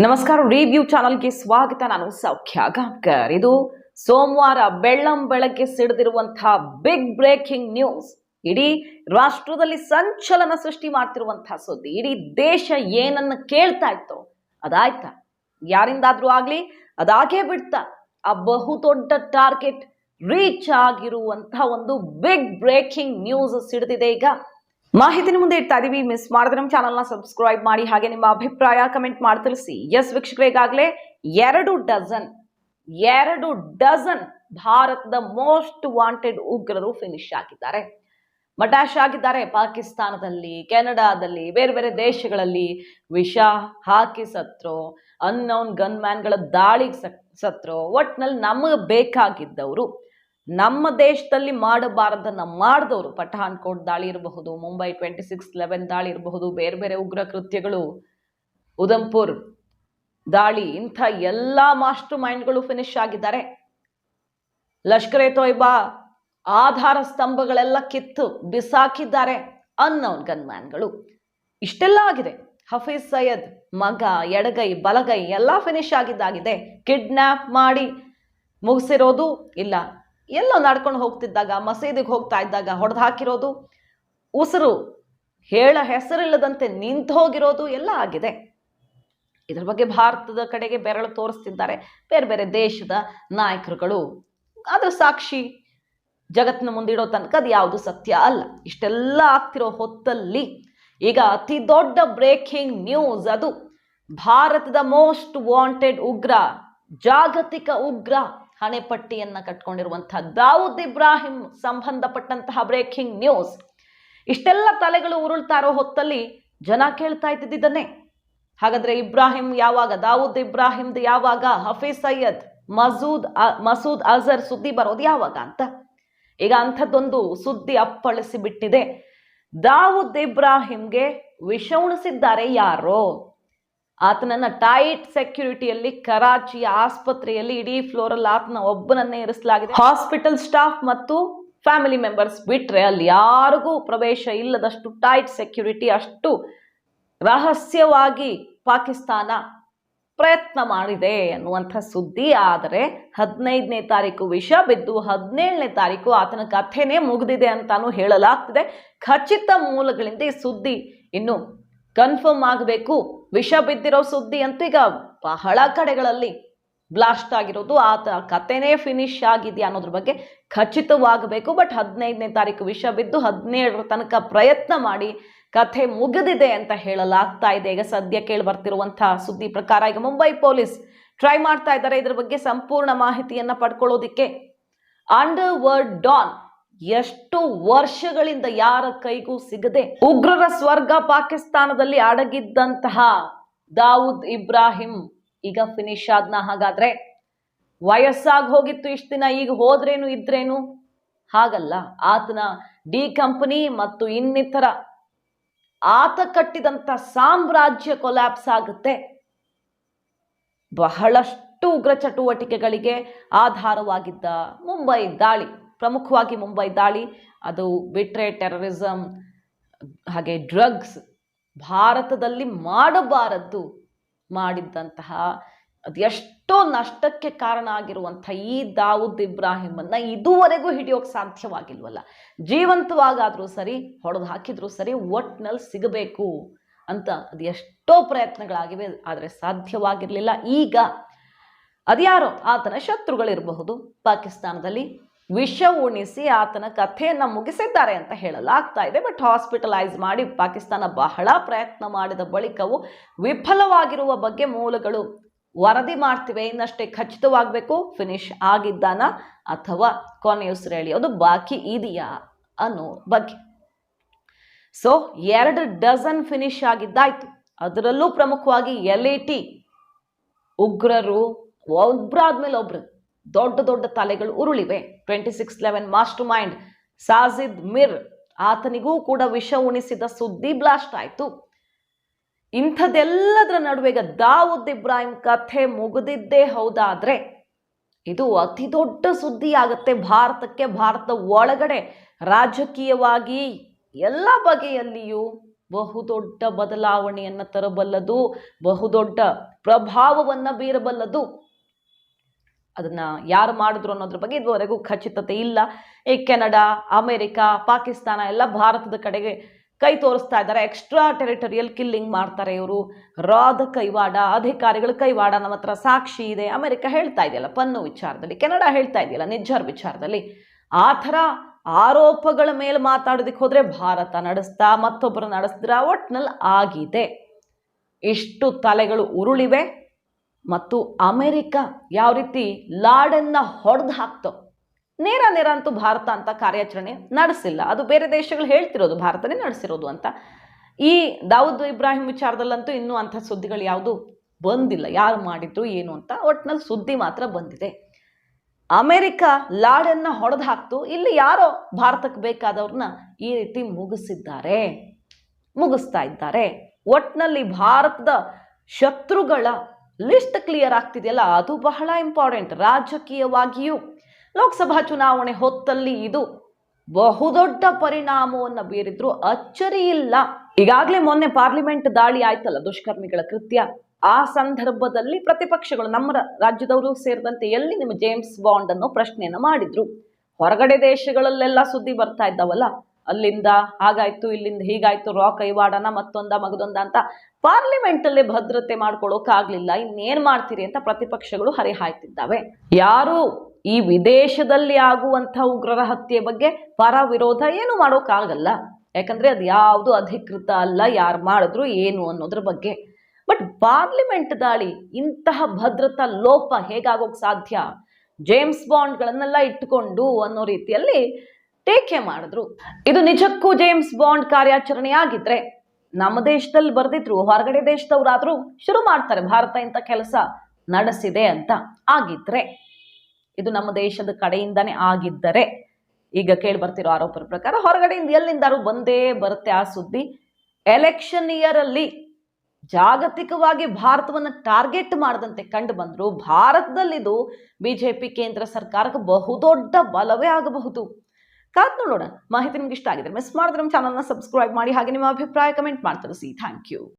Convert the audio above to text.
ನಮಸ್ಕಾರ, ರಿವ್ಯೂ ಚಾನಲ್ಗೆ ಸ್ವಾಗತ. ನಾನು ಸೌಖ್ಯ ಗಾಂವ್ಕರ್. ಇದು ಸೋಮವಾರ ಬೆಳ್ಳಂಬೆಳಗ್ಗೆ ಸಿಡಿದಿರುವಂತಹ ಬಿಗ್ ಬ್ರೇಕಿಂಗ್ ನ್ಯೂಸ್. ಇಡೀ ರಾಷ್ಟ್ರದಲ್ಲಿ ಸಂಚಲನ ಸೃಷ್ಟಿ ಮಾಡ್ತಿರುವಂತಹ ಸುದ್ದಿ. ಇಡೀ ದೇಶ ಏನನ್ನ ಕೇಳ್ತಾ ಇತ್ತು ಅದಾಯ್ತಾ? ಯಾರಿಂದಾದ್ರೂ ಆಗ್ಲಿ ಅದಾಗೇ ಬಿಡ್ತಾ ಆ ಬಹುದೊಡ್ಡ ಟಾರ್ಗೆಟ್ ರೀಚ್ ಆಗಿರುವಂತಹ ಒಂದು ಬಿಗ್ ಬ್ರೇಕಿಂಗ್ ನ್ಯೂಸ್ ಸಿಡಿದಿದೆ. ಈಗ ಮಾಹಿತಿನ ಮುಂದೆ ಇಡ್ತಾ ಇದೀವಿ. ಮಿಸ್ ಮಾಡಿದ್ರೆ ನಮ್ಮ ಚಾನಲ್ನ ಸಬ್ಸ್ಕ್ರೈಬ್ ಮಾಡಿ, ಹಾಗೆ ನಿಮ್ಮ ಅಭಿಪ್ರಾಯ ಕಮೆಂಟ್ ಮಾಡಿ ತಿಳಿಸಿ. ಎಸ್ ವೀಕ್ಷಕರೇ, ಈಗಾಗಲೇ ಎರಡು ಡಜನ್ ಭಾರತದ ಮೋಸ್ಟ್ ವಾಂಟೆಡ್ ಉಗ್ರರು ಫಿನಿಶ್ ಆಗಿದ್ದಾರೆ, ಮಟಾಶ್ ಆಗಿದ್ದಾರೆ. ಪಾಕಿಸ್ತಾನದಲ್ಲಿ, ಕೆನಡಾದಲ್ಲಿ, ಬೇರೆ ಬೇರೆ ದೇಶಗಳಲ್ಲಿ ವಿಷ ಹಾಕಿ ಸತ್ರೋ, ಅನ್ನೌನ್ ಗನ್ ಮ್ಯಾನ್ಗಳ ದಾಳಿಗೆ ಸತ್ರೋ, ಒಟ್ನಲ್ಲಿ ನಮಗೆ ಬೇಕಾಗಿದ್ದವರು, ನಮ್ಮ ದೇಶದಲ್ಲಿ ಮಾಡಬಾರದನ್ನ ಮಾಡಿದವರು, ಪಠಾನ್ಕೋಟ್ ದಾಳಿ ಇರಬಹುದು, ಮುಂಬೈ 26/11 ದಾಳಿ ಇರಬಹುದು, ಬೇರೆ ಬೇರೆ ಉಗ್ರ ಕೃತ್ಯಗಳು, ಉಧಂಪುರ್ ದಾಳಿ, ಇಂಥ ಎಲ್ಲಾ ಮಾಸ್ಟರ್ ಮೈಂಡ್ಗಳು ಫಿನಿಶ್ ಆಗಿದ್ದಾರೆ. ಲಷ್ಕರ್ ಎ ತೊಯ್ಬಾ ಆಧಾರ ಸ್ತಂಭಗಳೆಲ್ಲ ಕಿತ್ತು ಬಿಸಾಕಿದ್ದಾರೆ ಅನ್ನೌನ್ ಗನ್ ಮ್ಯಾನ್ಗಳು. ಇಷ್ಟೆಲ್ಲ ಆಗಿದೆ. ಹಫೀಜ್ ಸೈಯದ್ ಮಗ, ಎಡಗೈ ಬಲಗೈ ಎಲ್ಲ ಫಿನಿಶ್ ಆಗಿದ್ದಾಗಿದೆ. ಕಿಡ್ನಾಪ್ ಮಾಡಿ ಮುಗಿಸಿರೋದು ಇಲ್ಲ, ಎಲ್ಲೋ ನಡ್ಕೊಂಡು ಹೋಗ್ತಿದ್ದಾಗ, ಮಸೀದಿಗೆ ಹೋಗ್ತಾ ಇದ್ದಾಗ ಹೊಡೆದು ಹಾಕಿರೋದು, ಉಸಿರು ಹೆಸರಿಲ್ಲದಂತೆ ನಿಂತು ಹೋಗಿರೋದು ಎಲ್ಲ ಆಗಿದೆ. ಇದ್ರ ಬಗ್ಗೆ ಭಾರತದ ಕಡೆಗೆ ಬೆರಳು ತೋರಿಸ್ತಿದ್ದಾರೆ ಬೇರೆ ಬೇರೆ ದೇಶದ ನಾಯಕರುಗಳು. ಅದ್ರ ಸಾಕ್ಷಿ ಜಗತ್ತಿನ ಮುಂದಿಡೋ ತನಕ ಅದು ಯಾವುದು ಸತ್ಯ ಅಲ್ಲ. ಇಷ್ಟೆಲ್ಲ ಆಗ್ತಿರೋ ಹೊತ್ತಲ್ಲಿ ಈಗ ಅತಿ ದೊಡ್ಡ ಬ್ರೇಕಿಂಗ್ ನ್ಯೂಸ್. ಅದು ಭಾರತದ ಮೋಸ್ಟ್ ವಾಂಟೆಡ್ ಉಗ್ರ, ಜಾಗತಿಕ ಉಗ್ರ, ಹಣೆಪಟ್ಟಿಯನ್ನ ಕಟ್ಕೊಂಡಿರುವಂತಹ ದಾವೂದ್ ಇಬ್ರಾಹಿಂ ಸಂಬಂಧಪಟ್ಟಂತಹ ಬ್ರೇಕಿಂಗ್ ನ್ಯೂಸ್. ಇಷ್ಟೆಲ್ಲ ತಲೆಗಳು ಉರುಳ್ತಾ ಇರೋ ಹೊತ್ತಲ್ಲಿ ಜನ ಕೇಳ್ತಾ ಇದ್ದಿದ್ದನ್ನೇ. ಹಾಗಾದ್ರೆ ಇಬ್ರಾಹಿಂ ಯಾವಾಗ, ದಾವೂದ್ ಇಬ್ರಾಹಿಂದು ಯಾವಾಗ, ಹಫೀಜ್ ಸೈಯದ್, ಮಸೂದ್ ಅಜರ್ ಸುದ್ದಿ ಬರೋದು ಯಾವಾಗ ಅಂತ ಈಗ ಅಂಥದ್ದೊಂದು ಸುದ್ದಿ ಅಪ್ಪಳಿಸಿ ಬಿಟ್ಟಿದೆ. ದಾವೂದ್ ಇಬ್ರಾಹಿಂಗೆ ವಿಷ ಉಣಿಸಿದ್ದಾರೆ ಯಾರೋ. ಆತನನ್ನ ಟೈಟ್ ಸೆಕ್ಯೂರಿಟಿಯಲ್ಲಿ ಕರಾಚಿಯ ಆಸ್ಪತ್ರೆಯಲ್ಲಿ ಇಡೀ ಫ್ಲೋರಲ್ಲಿ ಆತನ ಒಬ್ಬನನ್ನೇ ಇರಿಸಲಾಗಿದೆ. ಹಾಸ್ಪಿಟಲ್ ಸ್ಟಾಫ್ ಮತ್ತು ಫ್ಯಾಮಿಲಿ ಮೆಂಬರ್ಸ್ ಬಿಟ್ರೆ ಅಲ್ಲಿ ಯಾರಿಗೂ ಪ್ರವೇಶ ಇಲ್ಲದಷ್ಟು ಟೈಟ್ ಸೆಕ್ಯೂರಿಟಿ, ಅಷ್ಟು ರಹಸ್ಯವಾಗಿ ಪಾಕಿಸ್ತಾನ ಪ್ರಯತ್ನ ಮಾಡಿದೆ ಅನ್ನುವಂಥ ಸುದ್ದಿ. ಆದರೆ 15ನೇ ತಾರೀಕು ವಿಷ ಬಿದ್ದು 17ನೇ ತಾರೀಕು ಆತನ ಕಥೆನೇ ಮುಗಿದಿದೆ ಅಂತಾನು ಹೇಳಲಾಗ್ತಿದೆ. ಖಚಿತ ಮೂಲಗಳಿಂದ ಈ ಸುದ್ದಿ ಇನ್ನು ಕನ್ಫರ್ಮ್ ಆಗಬೇಕು. ವಿಷ ಬಿದ್ದಿರೋ ಸುದ್ದಿ ಅಂತೂ ಈಗ ಬಹಳ ಕಡೆಗಳಲ್ಲಿ ಬ್ಲಾಸ್ಟ್ ಆಗಿರೋದು, ಆತ ಕಥೆನೇ ಫಿನಿಶ್ ಆಗಿದೆಯಾ ಅನ್ನೋದ್ರ ಬಗ್ಗೆ ಖಚಿತವಾಗಬೇಕು. ಬಟ್ 15ನೇ ತಾರೀಕು ವಿಷ ಬಿದ್ದು 17ರ ತನಕ ಪ್ರಯತ್ನ ಮಾಡಿ ಕಥೆ ಮುಗಿದಿದೆ ಅಂತ ಹೇಳಲಾಗ್ತಾ ಇದೆ. ಈಗ ಸದ್ಯ ಕೇಳಿ ಬರ್ತಿರುವಂತಹ ಸುದ್ದಿ ಪ್ರಕಾರ ಈಗ ಮುಂಬೈ ಪೊಲೀಸ್ ಟ್ರೈ ಮಾಡ್ತಾ ಇದ್ದಾರೆ ಇದ್ರ ಬಗ್ಗೆ ಸಂಪೂರ್ಣ ಮಾಹಿತಿಯನ್ನ ಪಡ್ಕೊಳ್ಳೋದಿಕ್ಕೆ. ಅಂಡರ್ ವರ್ಲ್ಡ್ ಡಾನ್ ಎಷ್ಟು ವರ್ಷಗಳಿಂದ ಯಾರ ಕೈಗೂ ಸಿಗದೆ ಉಗ್ರರ ಸ್ವರ್ಗ ಪಾಕಿಸ್ತಾನದಲ್ಲಿ ಅಡಗಿದ್ದಂತಹ ದಾವೂದ್ ಇಬ್ರಾಹಿಂ ಈಗ ಫಿನಿಶ್ ಆದ್ನ. ಹಾಗಾದ್ರೆ ವಯಸ್ಸಾಗಿ ಹೋಗಿತ್ತು ಇಷ್ಟು ದಿನ, ಈಗ ಹೋದ್ರೇನು ಇದ್ರೇನು? ಹಾಗಲ್ಲ. ಆತನ ಡಿ ಕಂಪನಿ ಮತ್ತು ಇನ್ನಿತರ ಆತ ಕಟ್ಟಿದಂತ ಸಾಮ್ರಾಜ್ಯ ಕೊಲ್ಯಾಪ್ಸ್ ಆಗುತ್ತೆ. ಬಹಳಷ್ಟು ಉಗ್ರ ಚಟುವಟಿಕೆಗಳಿಗೆ ಆಧಾರವಾಗಿದ್ದ ಮುಂಬೈ ದಾಳಿ, ಪ್ರಮುಖವಾಗಿ ಮುಂಬೈ ದಾಳಿ, ಅದು ಬಿಟ್ರೆ ಟೆರರಿಸಂ ಹಾಗೆ ಡ್ರಗ್ಸ್, ಭಾರತದಲ್ಲಿ ಮಾಡಬಾರದ್ದು ಮಾಡಿದ್ದಂತಹ ಅದೆಷ್ಟೋ ನಷ್ಟಕ್ಕೆ ಕಾರಣ ಆಗಿರುವಂಥ ಈ ದಾವೂದ್ ಇಬ್ರಾಹಿಮನ್ನ ಇದುವರೆಗೂ ಹಿಡಿಯೋಕೆ ಸಾಧ್ಯವಾಗಿಲ್ವಲ್ಲ. ಜೀವಂತವಾಗಾದ್ರೂ ಸರಿ, ಹೊಡೆದು ಹಾಕಿದ್ರು ಸರಿ, ಒಟ್ನಲ್ಲಿ ಸಿಗಬೇಕು ಅಂತ ಅದು ಎಷ್ಟೋ ಪ್ರಯತ್ನಗಳಾಗಿವೆ, ಆದರೆ ಸಾಧ್ಯವಾಗಿರಲಿಲ್ಲ. ಈಗ ಅದ್ಯಾರೋ ಆತನ ಶತ್ರುಗಳಿರಬಹುದು, ಪಾಕಿಸ್ತಾನದಲ್ಲಿ ವಿಷ ಉಣಿಸಿ ಆತನ ಕಥೆಯನ್ನ ಮುಗಿಸಿದ್ದಾರೆ ಅಂತ ಹೇಳಲಾಗ್ತಾ ಇದೆ. ಬಟ್ ಹಾಸ್ಪಿಟಲೈಸ್ ಮಾಡಿ ಪಾಕಿಸ್ತಾನ ಬಹಳ ಪ್ರಯತ್ನ ಮಾಡಿದ ಬಳಿಕವೂ ವಿಫಲವಾಗಿರುವ ಬಗ್ಗೆ ಮೂಲಗಳು ವರದಿ ಮಾಡ್ತಿವೆ. ಇನ್ನಷ್ಟೇ ಖಚಿತವಾಗಬೇಕು ಫಿನಿಶ್ ಆಗಿದ್ದಾನ ಅಥವಾ ಕೊನೆಯುಸಿರು ಎಳೆಯೋದು ಬಾಕಿ ಇದೆಯಾ ಅನ್ನೋ ಬಗ್ಗೆ. ಸೊ 2 ಡಜನ್ ಫಿನಿಶ್ ಆಗಿದ್ದಾಯ್ತು. ಅದರಲ್ಲೂ ಪ್ರಮುಖವಾಗಿ LAT ಉಗ್ರರು ಒಬ್ರಾದ್ಮೇಲೆ ಒಬ್ರು ದೊಡ್ಡ ದೊಡ್ಡ ತಲೆಗಳು ಉರುಳಿವೆ. 26/11 ಮಾಸ್ಟರ್ ಮೈಂಡ್ ಸಾಜಿದ್ ಮಿರ್, ಆತನಿಗೂ ಕೂಡ ವಿಷ ಉಣಿಸಿದ ಸುದ್ದಿ ಬ್ಲಾಸ್ಟ್ ಆಯ್ತು. ಇಂಥದ್ದೆಲ್ಲದರ ನಡುವೆ ಈಗ ದಾವೂದ್ ಇಬ್ರಾಹಿಂ ಕಥೆ ಮುಗಿದಿದ್ದೇ ಹೌದಾದ್ರೆ ಇದು ಅತಿ ದೊಡ್ಡ ಸುದ್ದಿ ಆಗುತ್ತೆ ಭಾರತಕ್ಕೆ. ಭಾರತದ ಒಳಗಡೆ ರಾಜಕೀಯವಾಗಿ ಎಲ್ಲ ಬಗೆಯಲ್ಲಿಯೂ ಬಹುದೊಡ್ಡ ಬದಲಾವಣೆಯನ್ನು ತರಬಲ್ಲದು, ಬಹುದೊಡ್ಡ ಪ್ರಭಾವವನ್ನು ಬೀರಬಲ್ಲದು. ಅದನ್ನ ಯಾರು ಮಾಡಿದ್ರು ಅನ್ನೋದ್ರ ಬಗ್ಗೆ ಇದುವರೆಗೂ ಖಚಿತತೆ ಇಲ್ಲ. ಈ ಕೆನಡಾ, ಅಮೆರಿಕ, ಪಾಕಿಸ್ತಾನ ಎಲ್ಲ ಭಾರತದ ಕಡೆಗೆ ಕೈ ತೋರಿಸ್ತಾ ಇದ್ದಾರೆ. ಎಕ್ಸ್ಟ್ರಾ ಟೆರಿಟರಿಯಲ್ ಕಿಲ್ಲಿಂಗ್ ಮಾಡ್ತಾರೆ ಇವರು, ರಾದ ಕೈವಾಡ, ಅಧಿಕಾರಿಗಳ ಕೈವಾಡ, ನಮ್ಮ ಹತ್ರ ಸಾಕ್ಷಿ ಇದೆ. ಅಮೆರಿಕ ಹೇಳ್ತಾ ಇದೆಯಲ್ಲ ಪನ್ನು ವಿಚಾರದಲ್ಲಿ, ಕೆನಡಾ ಹೇಳ್ತಾ ಇದೆಯಲ್ಲ ನಿಜ್ಜರ್ ವಿಚಾರದಲ್ಲಿ. ಆ ಥರ ಆರೋಪಗಳ ಮೇಲೆ ಮಾತಾಡೋದಕ್ಕೆ ಹೋದ್ರೆ ಭಾರತ ನಡೆಸ್ತಾ ಮತ್ತೊಬ್ಬರು ನಡೆಸಿದ್ರ ಒಟ್ನಲ್ಲಿ ಆಗಿದೆ. ಇಷ್ಟು ತಲೆಗಳು ಉರುಳಿವೆ. ಮತ್ತು ಅಮೆರಿಕ ಯಾವ ರೀತಿ ಲಾಡನ್ನ ಹೊಡೆದು ಹಾಕ್ತೋ, ನೇರ ಅಂತೂ ಭಾರತ ಅಂತ ಕಾರ್ಯಾಚರಣೆ ನಡೆಸಿಲ್ಲ. ಅದು ಬೇರೆ ದೇಶಗಳು ಹೇಳ್ತಿರೋದು ಭಾರತನೇ ನಡೆಸಿರೋದು ಅಂತ. ಈ ದಾವೂದ್ ಇಬ್ರಾಹಿಂ ವಿಚಾರದಲ್ಲಂತೂ ಇನ್ನೂ ಅಂಥ ಸುದ್ದಿಗಳು ಯಾವುದು ಬಂದಿಲ್ಲ, ಯಾರು ಮಾಡಿದ್ರು ಏನು ಅಂತ. ಒಟ್ಟಿನಲ್ಲಿ ಸುದ್ದಿ ಮಾತ್ರ ಬಂದಿದೆ. ಅಮೆರಿಕ ಲಾಡನ್ನ ಹೊಡೆದು ಹಾಕ್ತು, ಇಲ್ಲಿ ಯಾರೋ ಭಾರತಕ್ಕೆ ಬೇಕಾದವ್ರನ್ನ ಈ ರೀತಿ ಮುಗಿಸ್ತಾ ಇದ್ದಾರೆ. ಒಟ್ಟಿನಲ್ಲಿ ಭಾರತದ ಶತ್ರುಗಳ ಲಿಸ್ಟ್ ಕ್ಲಿಯರ್ ಆಗ್ತಿದೆಯಲ್ಲ, ಅದು ಬಹಳ ಇಂಪಾರ್ಟೆಂಟ್. ರಾಜಕೀಯವಾಗಿಯೂ ಲೋಕಸಭಾ ಚುನಾವಣೆ ಹೊತ್ತಲ್ಲಿ ಇದು ಬಹುದೊಡ್ಡ ಪರಿಣಾಮವನ್ನು ಬೀರಿದ್ರು ಅಚ್ಚರಿ ಇಲ್ಲ. ಈಗಾಗಲೇ ಮೊನ್ನೆ ಪಾರ್ಲಿಮೆಂಟ್ ದಾಳಿ ಆಯ್ತಲ್ಲ, ದುಷ್ಕರ್ಮಿಗಳ ಕೃತ್ಯ. ಆ ಸಂದರ್ಭದಲ್ಲಿ ಪ್ರತಿಪಕ್ಷಗಳು ನಮ್ಮ ರಾಜ್ಯದವರು ಸೇರಿದಂತೆ ಎಲ್ಲಿ ನಿಮ್ಮ ಜೇಮ್ಸ್ ಬಾಂಡ್ ಅನ್ನೋ ಪ್ರಶ್ನೆಯನ್ನ ಮಾಡಿದ್ರು. ಹೊರಗಡೆ ದೇಶಗಳಲ್ಲೆಲ್ಲ ಸುದ್ದಿ ಬರ್ತಾ ಇದ್ದಾವಲ್ಲ, ಅಲ್ಲಿಂದ ಹಾಗಾಯ್ತು, ಇಲ್ಲಿಂದ ಹೀಗಾಯ್ತು, ರಾ ಕೈವಾಡನ ಮತ್ತೊಂದ ಮಗದೊಂದ ಅಂತ. ಪಾರ್ಲಿಮೆಂಟ್ ಅಲ್ಲೇ ಭದ್ರತೆ ಮಾಡ್ಕೊಳ್ಳೋಕಾಗ್ಲಿಲ್ಲ, ಇನ್ನೇನ್ ಮಾಡ್ತೀರಿ ಅಂತ ಪ್ರತಿಪಕ್ಷಗಳು ಹರಿಹಾಯ್ತಿದ್ದಾವೆ. ಯಾರು ಈ ವಿದೇಶದಲ್ಲಿ ಆಗುವಂಥ ಉಗ್ರರ ಹತ್ಯೆ ಬಗ್ಗೆ ಪರ ವಿರೋಧ ಏನು ಮಾಡೋಕ್ಕಾಗಲ್ಲ, ಯಾಕಂದ್ರೆ ಅದು ಯಾವುದು ಅಧಿಕೃತ ಅಲ್ಲ, ಯಾರು ಮಾಡಿದ್ರು ಏನು ಅನ್ನೋದ್ರ ಬಗ್ಗೆ. ಬಟ್ ಪಾರ್ಲಿಮೆಂಟ್ ದಾಳಿ, ಇಂತಹ ಭದ್ರತಾ ಲೋಪ ಹೇಗಾಗೋಕ್ ಸಾಧ್ಯ? ಜೇಮ್ಸ್ ಬಾಂಡ್ಗಳನ್ನೆಲ್ಲ ಇಟ್ಟುಕೊಂಡು ಅನ್ನೋ ರೀತಿಯಲ್ಲಿ ಟೇಕೆ ಮಾಡಿದ್ರು. ಇದು ನಿಜಕ್ಕೂ ಜೇಮ್ಸ್ ಬಾಂಡ್ ಕಾರ್ಯಾಚರಣೆ ಆಗಿದ್ರೆ ನಮ್ಮ ದೇಶದಲ್ಲಿ ಬರ್ದಿದ್ರು, ಹೊರಗಡೆ ದೇಶದವರಾದ್ರೂ ಶುರು ಮಾಡ್ತಾರೆ ಭಾರತ ಇಂಥ ಕೆಲಸ ನಡೆಸಿದೆ ಅಂತ. ಆಗಿದ್ರೆ, ಇದು ನಮ್ಮ ದೇಶದ ಕಡೆಯಿಂದಾನೇ ಆಗಿದ್ದರೆ, ಈಗ ಕೇಳಿ ಬರ್ತಿರೋ ಆರೋಪದ ಪ್ರಕಾರ ಹೊರಗಡೆಯಿಂದ ಎಲ್ಲಿಂದಾರು ಬಂದೇ ಬರುತ್ತೆ ಆ ಸುದ್ದಿ. ಎಲೆಕ್ಷನ್ ಇಯರ್ ಅಲ್ಲಿ ಜಾಗತಿಕವಾಗಿ ಭಾರತವನ್ನು ಟಾರ್ಗೆಟ್ ಮಾಡದಂತೆ ಕಂಡು ಬಂದ್ರು, ಭಾರತದಲ್ಲಿದು ಬಿಜೆಪಿ ಕೇಂದ್ರ ಸರ್ಕಾರಕ್ಕೆ ಬಹುದೊಡ್ಡ ಬಲವೇ ಆಗಬಹುದು. ಕಾದ್ ನೋಡೋಣ. ಮಾಹಿತಿ ನಿಮ್ಗೆ ಇಷ್ಟ ಆಗಿದ್ರೆ ಮಿಸ್ ಮಾಡಿದ್ರೆ ನಮ್ಮ ಚಾನಲ್ನ ಸಬ್ಸ್ಕ್ರೈಬ್ ಮಾಡಿ, ಹಾಗೆ ನಿಮ್ಮ ಅಭಿಪ್ರಾಯ ಕಮೆಂಟ್ ಮಾಡಿ ತಿಳಿಸಿ. Thank you.